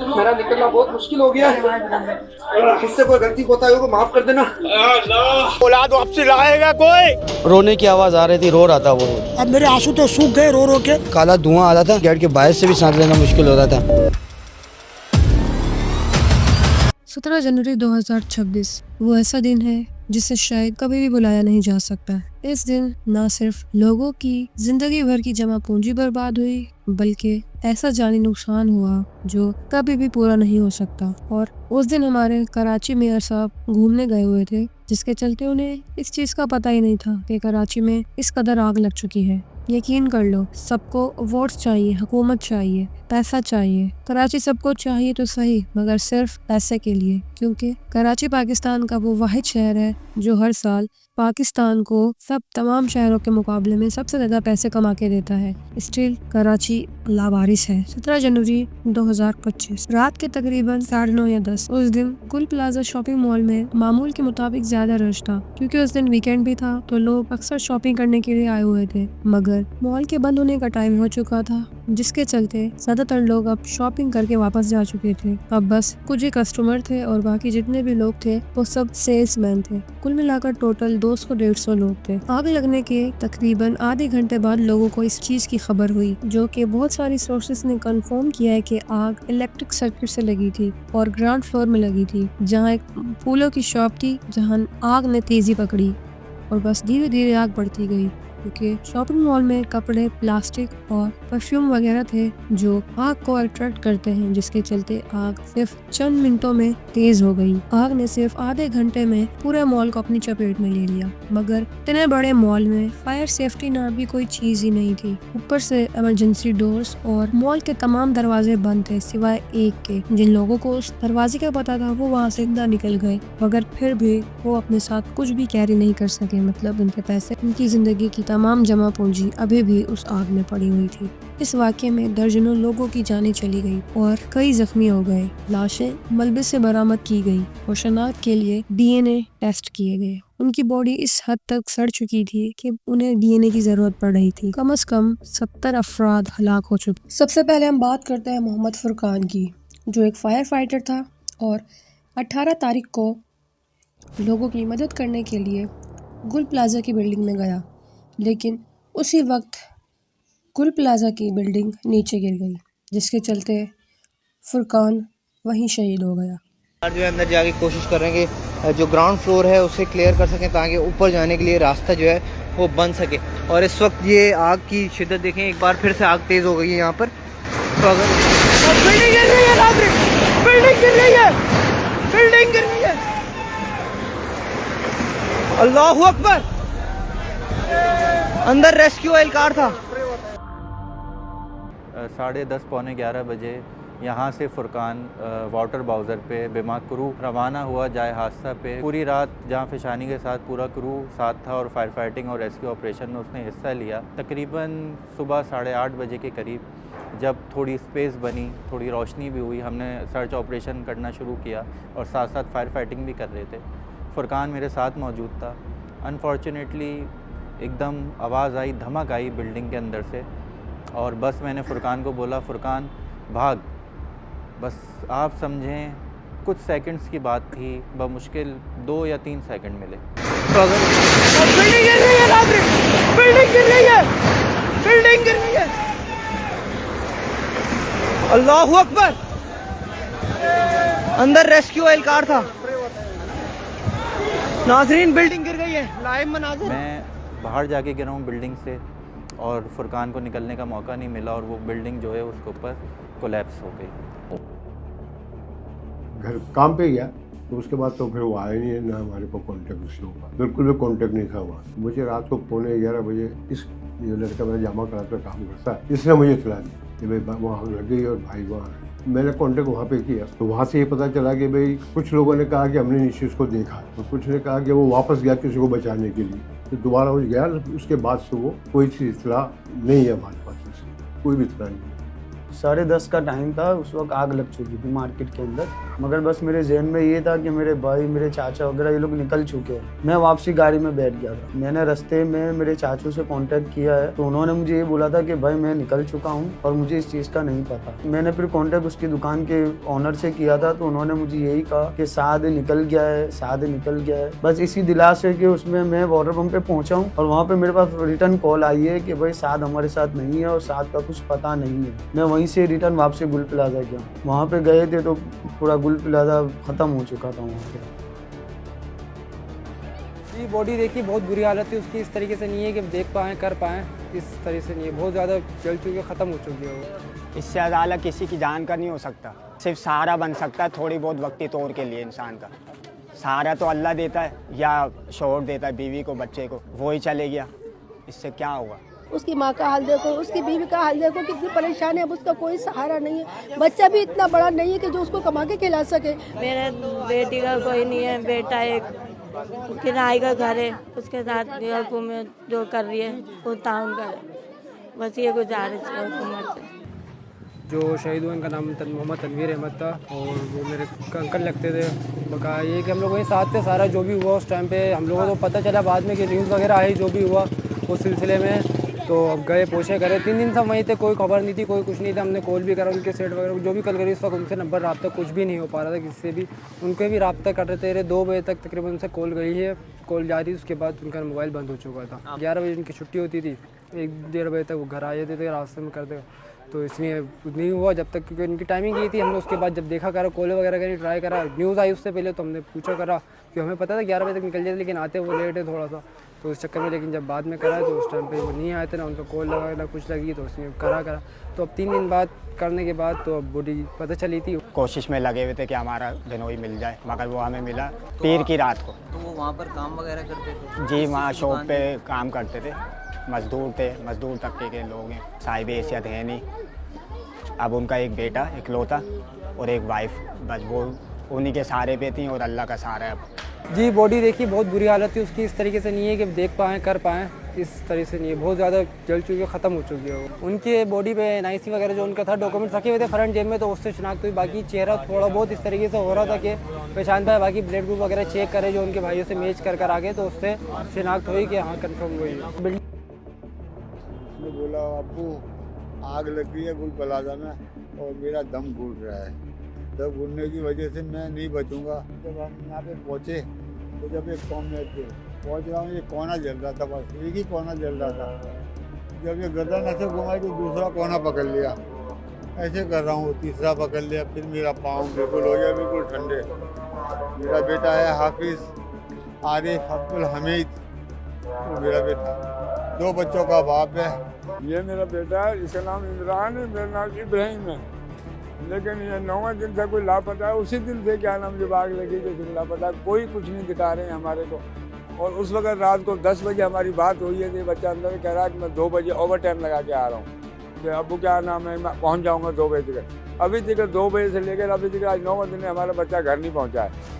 मेरा निकलना बहुत मुश्किल हो गया है। मुझसे कोई गलती होता है तो माफ कर देना। औलाद वापसी लाएगा कोई? रोने की आवाज आ रही थी, रो रहा था वो। अब मेरे आंसू तो सूख गए रो रो के। काला धुआं आ रहा था, गेट के बाहर से भी सांस लेना मुश्किल हो रहा था। 17 जनवरी 2026 वो ऐसा दिन है जिसे शायद कभी भी बुलाया नहीं जा सकता। इस दिन ना सिर्फ लोगों की जिंदगी भर की जमा पूंजी बर्बाद हुई, बल्कि ऐसा जानी नुकसान हुआ जो कभी भी पूरा नहीं हो सकता। और उस दिन हमारे कराची मेयर साहब घूमने गए हुए थे, जिसके चलते उन्हें इस चीज का पता ही नहीं था कि कराची में इस कदर आग लग चुकी है। यकीन कर लो, सबको वोट्स चाहिए, हुकूमत चाहिए, पैसा चाहिए। कराची सबको चाहिए तो सही, मगर सिर्फ पैसे के लिए, क्योंकि कराची पाकिस्तान का वो वाहिद शहर है जो हर साल पाकिस्तान को सब तमाम शहरों के मुकाबले में सबसे ज्यादा पैसे कमा के देता है। स्टिल कराची लावारिस है। 17 जनवरी 2025 रात के तकरीबन 9:30 या 10 उस दिन गुल प्लाजा शॉपिंग मॉल में मामूल के मुताबिक ज्यादा रश था, क्योंकि उस दिन वीकेंड भी था तो लोग अक्सर शॉपिंग करने के लिए आए हुए थे। मगर मॉल के बंद होने का टाइम हो चुका था, जिसके चलते ज्यादातर लोग अब शॉपिंग करके वापस जा चुके थे। अब बस कुछ ही कस्टमर थे और बाकी जितने भी लोग थे वो सब सेल्समैन थे। कुल मिलाकर टोटल 200-150 लोग थे। आग लगने के तकरीबन आधे घंटे बाद लोगों को इस चीज की खबर हुई, जो कि बहुत सारी सोर्सेस ने कंफर्म किया है कि आग इलेक्ट्रिक सर्किट से लगी थी और ग्राउंड फ्लोर में लगी थी, जहां एक फूलों की शॉप थी, जहां आग ने तेजी पकड़ी और बस धीरे धीरे आग बढ़ती गई, क्योंकि शॉपिंग मॉल में कपड़े, प्लास्टिक और परफ्यूम वगैरह थे जो आग को अट्रैक्ट करते हैं, जिसके चलते आग सिर्फ चंद मिनटों में तेज हो गई। आग ने सिर्फ आधे घंटे में पूरे मॉल को अपनी चपेट में ले लिया। मगर इतने बड़े मॉल में फायर सेफ्टी नाम भी कोई चीज ही नहीं थी। ऊपर से इमरजेंसी डोर्स और मॉल के तमाम दरवाजे बंद थे सिवाय एक के। जिन लोगों को उस दरवाजे का पता था वो वहाँ से जिंदा निकल गए, मगर फिर भी वो अपने साथ कुछ भी कैरी नहीं कर सके। मतलब उनके पैसे, उनकी जिंदगी की तमाम जमा पूंजी अभी भी उस आग में पड़ी हुई थी। इस वाक़ये में दर्जनों लोगों की जानें चली गई और कई जख्मी हो गए। लाशें मलबे से बरामद की गई और शनाख्त के लिए डीएनए टेस्ट किए गए। उनकी बॉडी इस हद तक सड़ चुकी थी कि उन्हें डीएनए की जरूरत पड़ रही थी। कम से कम 70 अफराद हलाक हो चुके। सबसे पहले हम बात करते हैं मोहम्मद फुरकान की, जो एक फायर फाइटर था और 18 तारीख को लोगों की मदद करने के लिए गुल प्लाजा की बिल्डिंग में गया, लेकिन उसी वक्त गुल प्लाजा की बिल्डिंग नीचे गिर गई, जिसके चलते फुरकान वहीं शहीद हो गया। जो है अंदर जाके कोशिश कर रहे हैं कि जो ग्राउंड फ्लोर है उसे क्लियर कर सकें, ताकि ऊपर जाने के लिए रास्ता जो है वो बन सके। और इस वक्त ये आग की शिद्दत देखें, एक बार फिर से आग तेज़ हो गई है यहाँ पर। तो अगर बिल्डिंग गिर रही है, बिल्डिंग गिर रही है, बिल्डिंग गिर रही है। अल्लाहू अकबर। अंदर रेस्क्यू एहलकार था। 10:30 पौने 11 बजे यहाँ से फुरकान वाटर बाउज़र पे बिमा क्रू रवाना हुआ जाए हादसा पे। पूरी रात जहाँ फिशानी के साथ पूरा क्रू साथ था और फायर फाइटिंग और रेस्क्यू ऑपरेशन में उसने हिस्सा लिया। तकरीबन सुबह 8:30 बजे के करीब जब थोड़ी स्पेस बनी, थोड़ी रोशनी भी हुई, हमने सर्च ऑपरेशन करना शुरू किया और साथ साथ फायर फाइटिंग भी कर रहे थे। फुरकान मेरे साथ मौजूद था। अनफॉर्चुनेटली एकदम आवाज़ आई, धमक आई बिल्डिंग के अंदर से, और बस मैंने फुरकान को बोला, फुरकान भाग। बस आप समझें कुछ सेकंड्स की बात थी, बमुश्किल 2 या 3 सेकंड मिले। तो अगर बिल्डिंग गिर रही है, बिल्डिंग गिर रही है, बिल्डिंग गिर रही है। अल्लाहू अकबर। अंदर रेस्क्यू एहलकार था। नाज़रीन, बिल्डिंग गिर गई है, लाइव मनाज़िर। मैं बाहर जाके गिरा हूँ बिल्डिंग से और फुरकान को निकलने का मौका नहीं मिला और वो बिल्डिंग जो है उसके ऊपर कोलैप्स हो गई। घर काम पे गया तो उसके बाद तो फिर वो आया नहीं है, ना हमारे को कांटेक्ट उससे हुआ, बिल्कुल भी कांटेक्ट नहीं था वहाँ। मुझे रात को 11:15 बजे इस ये लड़का मेरा जामा कलर पे काम करता है, इसने मुझे इतला दी कि भाई वहाँ लग गई और भाई वहाँ। मैंने कांटेक्ट वहाँ पे किया तो वहाँ से ये पता चला कि भाई कुछ लोगों ने कहा कि हमने नीचे उसको देखा, और कुछ ने कहा कि वो वापस गया किसी को बचाने के लिए। तो दोबारा वो गया, उसके बाद से वो कोई चीज़ इतला नहीं है हमारे पास, कोई भी इतला नहीं। 10:30 का टाइम था, उस वक्त आग लग चुकी थी मार्केट के अंदर। मगर बस मेरे जहन में ये था कि मेरे भाई, मेरे चाचा वगैरह ये लोग निकल चुके हैं। मैं वापसी गाड़ी में बैठ गया था। मैंने रास्ते में मेरे चाचू से कांटेक्ट किया है, तो उन्होंने मुझे ये बोला था कि भाई मैं निकल चुका हूँ और मुझे इस चीज़ का नहीं पता। मैंने फिर कांटेक्ट उसकी दुकान के ऑनर से किया था, तो उन्होंने मुझे यही कहा कि साद निकल गया है, साद निकल गया है। बस इसी दिलास है कि उसमें मैं वाटर पंप पे पहुंचा हूँ और वहाँ पे मेरे पास रिटर्न कॉल आई है कि भाई साद हमारे साथ नहीं है और साद का कुछ पता नहीं है। मैं वहीं से रिटर्न वापसी गुल प्लाजा गया। वहाँ पे गए थे तो पूरा गुल प्लाजा ख़त्म हो चुका था वहाँ पे। जी बॉडी देखी, बहुत बुरी हालत है उसकी। इस तरीके से नहीं है कि देख पाएँ, कर पाएँ, इस तरह से नहीं है। बहुत ज़्यादा जल चुकी है, ख़त्म हो चुकी है वो। इससे ज़्यादा किसी की जान का नहीं हो सकता। सिर्फ सहारा बन सकता है थोड़ी बहुत वक्ती तौर के लिए इंसान का। सहारा तो अल्लाह देता है या शोहर देता है बीवी को, बच्चे को, वो ही चले गया, इससे क्या होगा। उसकी माँ का हाल देखो, उसकी बीवी का हाल देखो, कितनी परेशान है। अब उसका कोई सहारा नहीं है, बच्चा भी इतना बड़ा नहीं है कि जो उसको कमा के खिला सके। मेरे बेटी का कोई नहीं है, बेटा एक किराए का घर है, उसके साथ न्यूयॉर्क में जो कर रही है वो ताउन करे। बस ये गुजारिश है हुकूमत से। जो शहीद हुए उनका नाम मोहम्मद तनवीर अहमद था और वो मेरे अंकल लगते थे। बका ये कि हम लोग वहीं साथ थे, सारा जो भी हुआ उस टाइम पे हम लोगों को पता चला बाद में कि न्यूज़ वगैरह आई जो भी हुआ उस सिलसिले में। तो अब गए, पूछे करे, 3 दिन से वहीं थे, कोई खबर नहीं थी, कोई कुछ नहीं था। हमने कॉल भी करा उनके सेट वगैरह जो भी कल करी, इस वक्त उनसे नंबर रब्ता कुछ भी नहीं हो पा रहा था किसी से भी। उनके भी रब्ता कर रहे थे। 2 बजे तक तकरीबन उनसे कॉल गई है, कॉल जारी, उसके बाद उनका मोबाइल बंद हो चुका था। 11 बजे उनकी छुट्टी होती थी, 1-1:30 बजे तक वो घर आ जाते थे रास्ते में करते। तो इसलिए नहीं हुआ जब तक, क्योंकि उनकी टाइमिंग ये थी। हमने उसके बाद जब देखा करा, कॉल वगैरह करी, ट्राई करा, न्यूज़ आई उससे पहले, तो हमने पूछा करा कि हमें पता था 11 बजे तक निकल जाते, लेकिन आते वो लेट है थोड़ा सा, तो इस चक्कर में। लेकिन जब बाद में करा तो उस टाइम पे वो नहीं आए थे, ना उनका कॉल लगा ना कुछ लगी, तो उसने करा तो अब 3 दिन बाद करने के बाद तो अब बॉडी पता चली थी। कोशिश में लगे हुए थे कि हमारा बिनोई मिल जाए, मगर वो हमें मिला पीर की रात को। तो वो वहाँ पर काम वगैरह करते थे? जी, वहाँ शॉप पे काम करते थे, मजदूर थे, मजदूर तबके के लोग हैं, साहिब हैसियत है नहीं। अब उनका एक बेटा इकलौता और एक वाइफ, बस वो उन्हीं के सहारे पे थी और अल्लाह का सहारा है अब। जी बॉडी देखी, बहुत बुरी हालत थी उसकी। इस तरीके से नहीं है कि देख पाएँ, कर पाएँ, इस तरह से नहीं है। बहुत ज़्यादा जल चुकी है, ख़त्म हो चुकी है वो। उनके बॉडी पे NIC वगैरह जो उनका था डॉक्यूमेंट्स रखे हुए थे फ्रंट जेब में, तो उससे शिनाख्त हुई। बाकी चेहरा थोड़ा बहुत इस तरीके से हो रहा था कि पहचान पाए। बाकी ब्लड ग्रुप वगैरह चेक करे जो उनके भाइयों से मैच कर आगे, तो उससे शिनाख्त हुई कि हाँ कन्फर्म हुई। उसने बोला अब्बू आग लग गई है गुल प्लाजा में और मेरा दम घुट रहा है। दम घुटने की वजह से मैं नहीं बचूंगा। जब हम यहाँ पे पहुँचे तो जब एक कौन में थे, पहुँच रहा हूँ, ये कोना जल रहा था, बस एक ही कोना जल रहा था। जब ये गर्दन ऐसे घुमाई तो दूसरा कोना पकड़ लिया, ऐसे कर रहा हूँ, तीसरा पकड़ लिया, फिर मेरा पाँव बिल्कुल हो गया बिल्कुल ठंडे। मेरा बेटा है हाफिज़ आरिफ अब्दुल हमीद, तो मेरा बेटा 2 बच्चों का बाप है। ये मेरा बेटा है, इसका नाम इमरान है, मेरा नाम इब्राहिम है। लेकिन ये 9वें दिन से कोई लापता है। उसी दिन से क्या नाम जब आग लगी तो फिर लापता, कोई कुछ नहीं दिखा रहे हैं हमारे को। और उस वक्त रात को 10 बजे हमारी बात हुई है, बच्चा अंदर कह रहा है कि मैं 2 बजे ओवर टाइम लगा के आ रहा हूँ, कि अब्बू क्या नाम है मैं पहुँच जाऊँगा 2 बजे तक। अभी तक 2 बजे से लेकर अभी तक आज 9वें दिन हमारा बच्चा घर नहीं पहुँचा है।